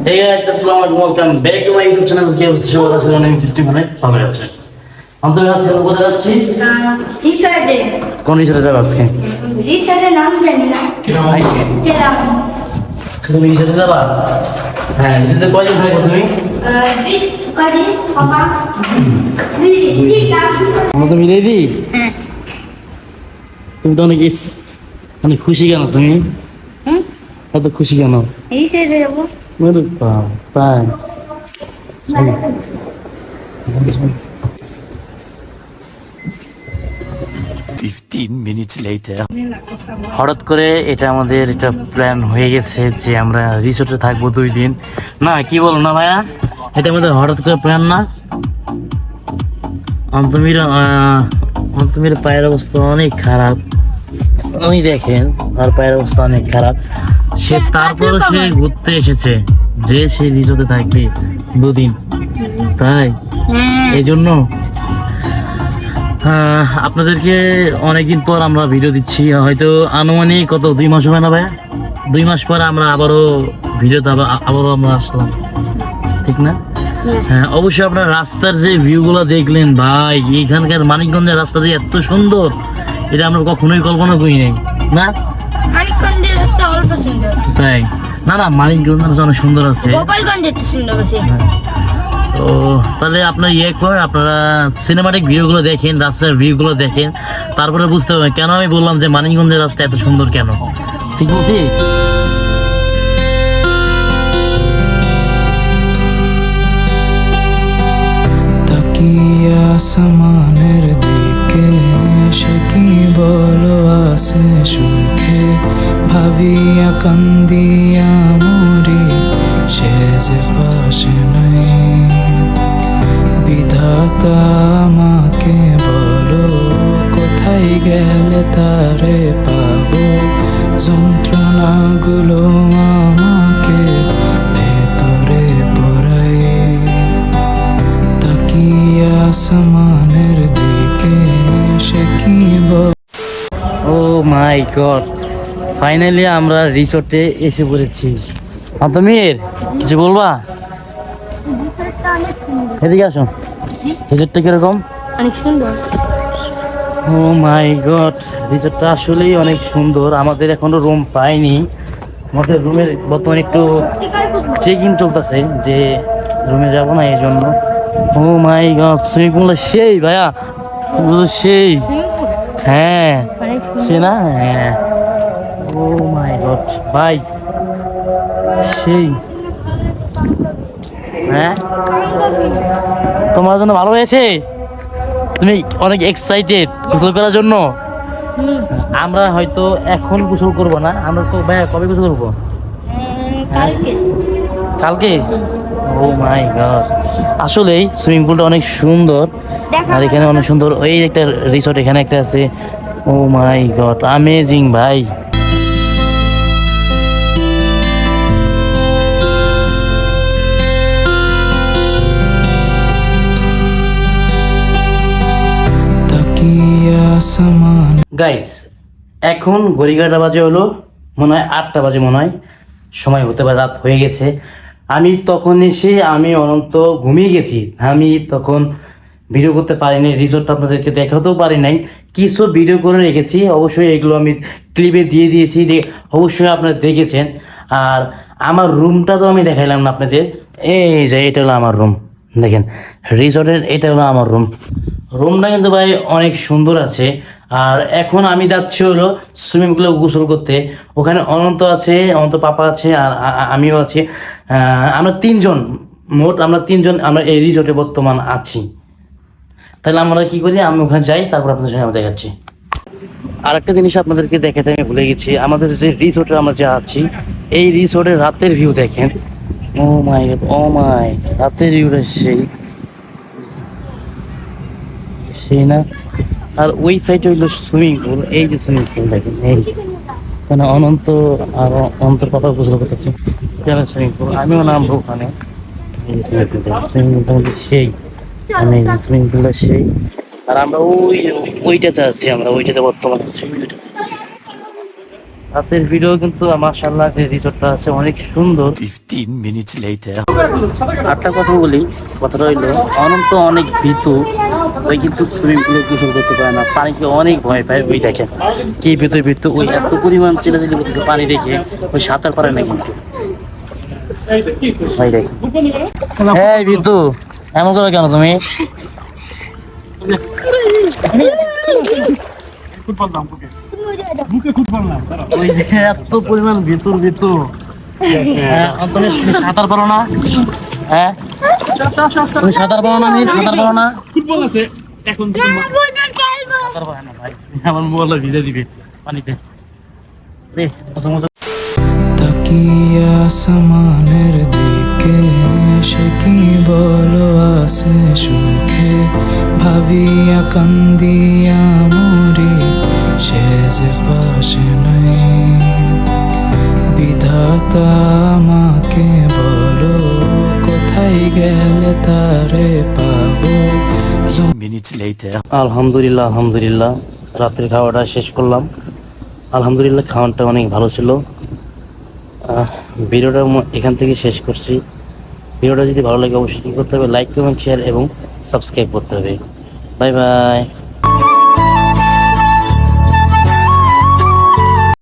Hey guys, আসসালামু আলাইকুম, welcome back to my YouTube channel. কি অবস্থা সবার? আসলে অনেক ইন্টারেস্টিং মানে ভালো আছে। আমরা আজকে কোথায় যাচ্ছি? রিসর্টে। কোন রিসর্টে যাবো আজকে? রিসর্টের নাম জানি না। ভাই কেরাম। তুমি রিসর্টে যাবা? হ্যাঁ, রিসর্টে কয়জন থাকো তুমি? বিশ বাড়ি বাবা। দুই ঠিক আছে। আমরা তো মিলে দিই। হ্যাঁ। তুমি তো অনেক খুশি কেন তুমি? হুম? এত খুশি কেন? রিসর্টে যাবো। মেরে তাই হঠাৎ করে এটা আমাদের একটা প্ল্যান হয়ে গেছে যে আমরা রিসোর্টে থাকবো 2 দিন। না কি বলো না ভাইয়া, এটা আমাদের হঠাৎ করে প্ল্যান না। অন্তমির পায়ের অবস্থা অনেক খারাপ, উনি দেখেন আর পায়ের অবস্থা অনেক খারাপ। সে তারপরও সে ঘুরতে এসেছে যে সে রিসোর্টে থাকবে 2 দিন, তাই এই জন্য আপনাদেরকে অনেকদিন পর আমরা ভিডিও দিচ্ছি। হয়তো আনুমানিক কত 2 মাস হবে না ভাইয়া? 2 মাস পর আমরা আবারও ভিডিওতে আবারও আমরা আসলাম, ঠিক না? হ্যাঁ, অবশ্যই আপনার রাস্তার যে ভিউ গুলো দেখলেন ভাই, এইখানকার মানিকগঞ্জের রাস্তা দিয়ে এত সুন্দর, এটা আমরা কখনোই কল্পনা করি নাই, না? মানিকগঞ্জের রাস্তা অল্প সুন্দর। তাই না, না মানিকগঞ্জের রাস্তা অনেক সুন্দর আছে। গোপালগঞ্জের তো সুন্দর আছে। তো তাহলে আপনার আপনারা সিনেমাটিক ভিউ গুলো দেখেন, রাস্তার ভিউ গুলো দেখেন, তারপরে বুঝতে পারবেন কেন আমি বললাম যে মানিকগঞ্জের রাস্তা এত সুন্দর কেন। ঠিক বলছি? আসমানের দিকে সে কি বলো আসে সুখে, ভাবিয়া কান্দিয়া মরি সে যে পাশে নাই। বিধাতা আমাকে বলো কোথায় গেলে তারে পাবো, যন্ত্রণাগুলো আমাকে ভেতরে পড়াই। তাকিয়ে আসমানের দিকে সে কি ও মাই গড, ফাইনালি আমরা রিসোর্টে এসে পড়েছি। আন্তমির কিছু বলবা? রিসর্টটা অনেক সুন্দর। এদিকে আসো। রিসোর্টটা কিরকম? অনেক সুন্দর। ও মাই গড, রিসোর্টটা আসলেই অনেক সুন্দর। আমাদের এখনো রুম পাইনি, আমাদের রুমের বর্তমানে একটু চেকিং চলতেছে যে রুমে যাব না এই জন্য। ও মাই গড, সুইমিং পুল সেই ভাইয়া, সেই হ্যাঁ সে না, হ্যাঁ ও মাই গড ভাই সেই। হ্যাঁ তোমার জন্য ভালো হয়েছে, তুমি অনেক এক্সাইটেড গোসল করার জন্য। আমরা হয়তো এখন গোসল করব না, আমরা তো ভাইয়া কবে গোসল করবো? কালকে। কালকে? ও মাই গড, আসলেই সুইমিং পুলটা অনেক সুন্দর, আর এখানে অনেক সুন্দর ওই একটা রিসোর্ট এখানে একটা আছে। ও মাই গড, অ্যামেজিং ভাই। গাইস এখন ঘড়িঘাটা বাজে হলো মনে হয় 8টা বাজে, মনে হয় সময় হতে পারে, রাত হয়ে গেছে। আমি তখন এসে আমি অনন্ত ঘুমিয়ে গেছি, আমি তখন ভিডিও করতে পারিনি, রিসোর্টটা আপনাদেরকে দেখাতেও পারি নাই। কিছু ভিডিও করে রেখেছি, অবশ্যই এগুলো আমি ক্লিপে দিয়ে দিয়েছি, অবশ্যই আপনারা দেখেছেন। আর আমার রুমটা তো আমি দেখাইলাম না আপনাদের। এই যে এটা হলো আমার রুম, দেখেন রিসোর্টের এটা হলো আমার রুম। রুমটা কিন্তু ভাই অনেক সুন্দর আছে। আর এখন আমি যাচ্ছি হলো সুইমিং পুলে গোসল করতে। ওখানে অনন্ত আছে, অনন্ত পাপা আছে, আর আমিও আছি। আমরা 3 জন, মোট আমরা 3 জন আমরা এই রিসোর্টে বর্তমান আছি। তাহলে আমরা কি করি, আমি ওখানে যাই, তারপর আপনাদের সঙ্গে আমি দেখাচ্ছি। আর একটা জিনিস আপনাদেরকে দেখাতে আমি ভুলে গেছি, আমাদের যে রিসোর্টে আমরা যে আছি এই রিসোর্টের রাতের ভিউ দেখেন। ও মাই গড, ও মাই, রাতের ভিউটা সেই না। আর ওই সাইডে হইলো সুইমিং পুল, এই যে সুইমিং পুল দেখেন, এই মানে অনন্ত আর অন্তর পাতা গোসল করতেছে সুইমিং পুল। আমিও নামবো ওখানে, সুইমিং পুল সেই, মানে সুইমিং পুলটা সেই। আর আমরা ওইটাতে আছি, আমরা ওইটাতে বর্তমানে আছি। রাতের ভিডিও কিন্তু মাশাআল্লাহ যে রিসোর্টটা আছে অনেক সুন্দর। 15 minutes later. আরেকটা কথা বলি, কথাটা হইলো অনন্ত অনেক ভীতু, ওই কিন্তু সুইমিং পুলে গোসল করতে পারে না, পানিকে অনেক ভয় পায়। ওই দেখেন কি ভেতরে ভীতু, ওই এত পরিমাণ চিলাচিলি করতেছে পানি দেখে, ওই সাঁতার পারে না কিন্তু। ভাই দেখেন, হ্যাঁ ভীতু এমন করো কেন তুমি? ওই যে এত পরিমাণ ভিতর ভিতর, হ্যাঁ তুমি সাঁতার পারো না? হ্যাঁ তুমি সাঁতার পারো না? আমি সাঁতার পারো না? ফুটবল আছে এখন সাঁতার পারে না ভাই, আমার মোবাইল ভিজে দিবে পানিতে। প্রথমত তাকিয়ে আসমানের দিকে সে কি বলো আছে সুখে, ভাবিয়া কান্দিয়া মরি সে যে পাশে নাই। বিধাতা আমাকে বলো কোথায় গেলে তারে পাবো। Minutes later. আলহামদুলিল্লাহ, আলহামদুলিল্লাহ রাতের খাওয়াটা শেষ করলাম। আলহামদুলিল্লাহ খাওয়াটা অনেক ভালো ছিল। ভিডিওটা এখান থেকে শেষ করছি। ভিডিওটা যদি ভালো লাগে অবশ্যই কী করতে হবে, লাইক কমেন্ট শেয়ার এবং সাবস্ক্রাইব করতে হবে। Bye bye.